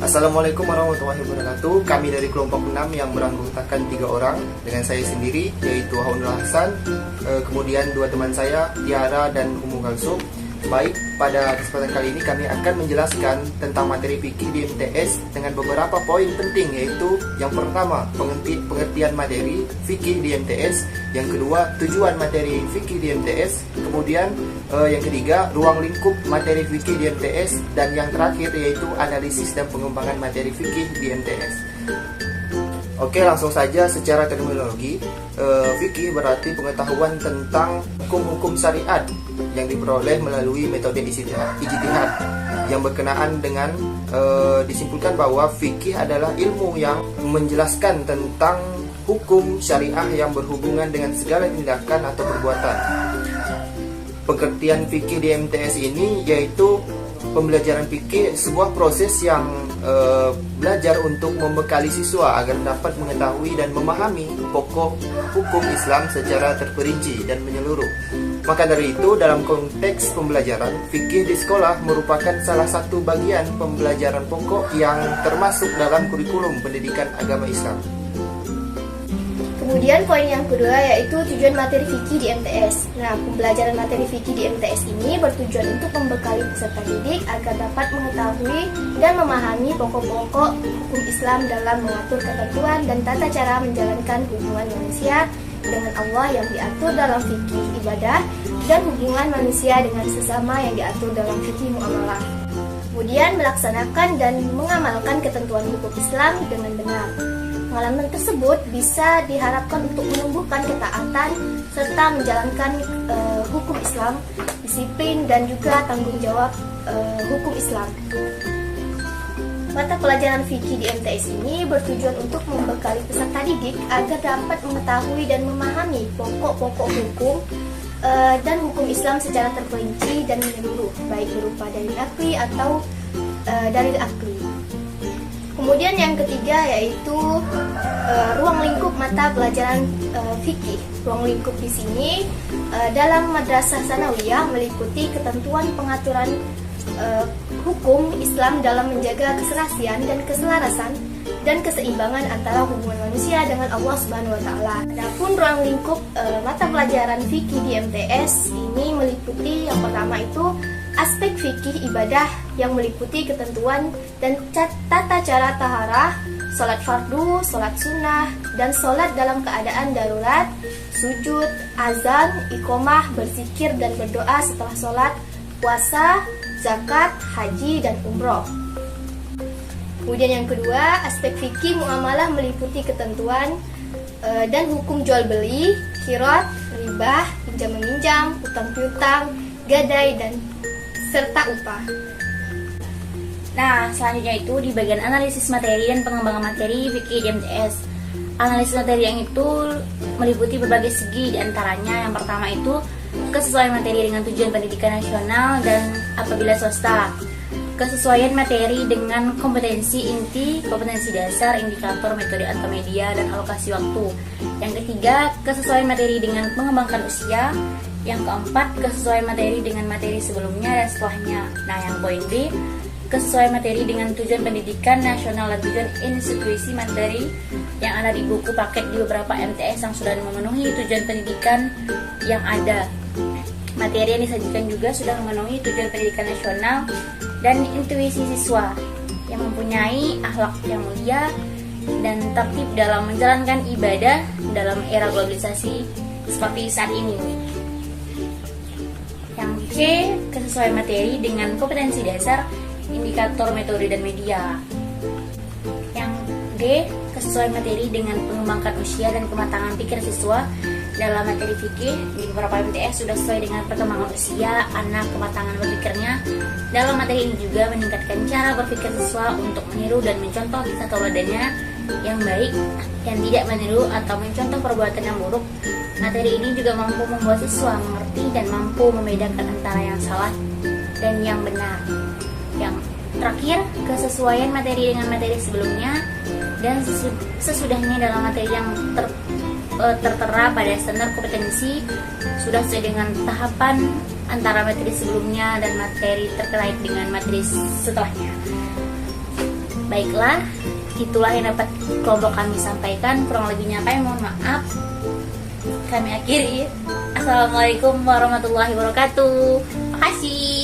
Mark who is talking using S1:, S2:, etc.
S1: Assalamualaikum warahmatullahi wabarakatuh. Kami dari kelompok 6 yang beranggotakan 3 orang dengan saya sendiri, yaitu Haunul Hasan, kemudian 2 teman saya, Tiara dan Umu Kalsum. Baik, pada kesempatan kali ini kami akan menjelaskan tentang materi fikih di MTS dengan beberapa poin penting, yaitu yang pertama, pengertian materi fikih di MTS, yang kedua, tujuan materi fikih di MTS, kemudian yang ketiga, ruang lingkup materi fikih di MTS, dan yang terakhir yaitu analisis dan pengembangan materi fikih di MTS. Oke, langsung saja secara terminologi. Fikih berarti pengetahuan tentang hukum-hukum syariat yang diperoleh melalui metode ijtihad yang berkenaan dengan disimpulkan bahwa fikih adalah ilmu yang menjelaskan tentang hukum syariah yang berhubungan dengan segala tindakan atau perbuatan. Pengertian fikih di MTS ini yaitu pembelajaran fikih sebuah proses yang belajar untuk membekali siswa agar dapat mengetahui dan memahami pokok hukum Islam secara terperinci dan menyeluruh. Maka dari itu, dalam konteks pembelajaran, fikih di sekolah merupakan salah satu bagian pembelajaran pokok yang termasuk dalam kurikulum pendidikan agama Islam.
S2: Kemudian poin yang kedua yaitu tujuan materi fikih di MTS. Nah, pembelajaran materi fikih di MTS ini bertujuan untuk membekali peserta didik agar dapat mengetahui dan memahami pokok-pokok hukum Islam dalam mengatur ketentuan dan tata cara menjalankan hubungan manusia dengan Allah yang diatur dalam fikih ibadah dan hubungan manusia dengan sesama yang diatur dalam fikih muamalah. Kemudian melaksanakan dan mengamalkan ketentuan hukum Islam dengan benar. Pengalaman tersebut bisa diharapkan untuk menumbuhkan ketaatan serta menjalankan hukum Islam, disiplin dan juga tanggung jawab hukum Islam. Mata pelajaran fikih di MTS ini bertujuan untuk membekali peserta didik agar dapat mengetahui dan memahami pokok-pokok hukum dan hukum Islam secara terperinci dan menyeluruh, baik berupa dalil akli atau dalil akli. Kemudian yang ketiga yaitu ruang lingkup mata pelajaran fikih. Ruang lingkup di sini dalam madrasah sanawiyah meliputi ketentuan pengaturan hukum Islam dalam menjaga keserasian dan keselarasan dan keseimbangan antara hubungan manusia dengan Allah Subhanahu wa taala. Adapun ruang lingkup mata pelajaran fikih di MTS ini meliputi yang pertama itu aspek fikih ibadah yang meliputi ketentuan dan tata cara taharah, sholat fardu, sholat sunnah, dan sholat dalam keadaan darurat, sujud, azan, iqomah, berzikir dan berdoa setelah sholat, puasa, zakat, haji, dan umroh. Kemudian yang kedua, aspek fikih muamalah meliputi ketentuan dan hukum jual beli, qirot, ribah, pinjam meminjam, utang piutang, gadai, dan serta upah.
S3: Nah, selanjutnya itu di bagian analisis materi dan pengembangan materi fikih di MTS. Analisis materi yang itu meliputi berbagai segi, diantaranya yang pertama itu kesesuaian materi dengan tujuan pendidikan nasional dan apabila swasta, kesesuaian materi dengan kompetensi inti, kompetensi dasar, indikator, metode atau media, dan alokasi waktu. Yang ketiga, kesesuaian materi dengan mengembangkan usia. Yang keempat, kesesuaian materi dengan materi sebelumnya dan setelahnya. Nah, yang poin B, kesesuaian materi dengan tujuan pendidikan nasional dan tujuan institusi materi yang ada di buku paket di beberapa MTS yang sudah memenuhi tujuan pendidikan yang ada. Materi yang disajikan juga sudah memenuhi tujuan pendidikan nasional dan intuisi siswa yang mempunyai akhlak yang mulia dan tertib dalam menjalankan ibadah dalam era globalisasi seperti saat ini. Yang C, kesesuaian materi dengan kompetensi dasar, indikator, metode, dan media. Yang D, kesesuaian materi dengan mengembangkan usia dan kematangan pikir siswa dalam materi fikih. Di beberapa MTS sudah sesuai dengan perkembangan usia anak, kematangan berpikirnya. Dalam materi ini juga meningkatkan cara berpikir siswa untuk meniru dan mencontoh kisah tauladannya yang baik dan tidak meniru atau mencontoh perbuatan yang buruk. Materi ini juga mampu membuat siswa mengerti dan mampu membedakan antara yang salah dan yang benar. Yang terakhir, kesesuaian materi dengan materi sebelumnya dan sesudahnya dalam materi yang tertera pada standar kompetensi sudah sesuai dengan tahapan antara materi sebelumnya dan materi terkait dengan materi setelahnya. Baiklah, itulah yang dapat kelompok kami sampaikan. Kurang lebihnya kami mohon maaf. Kami akhiri. Assalamualaikum warahmatullahi wabarakatuh. Makasih.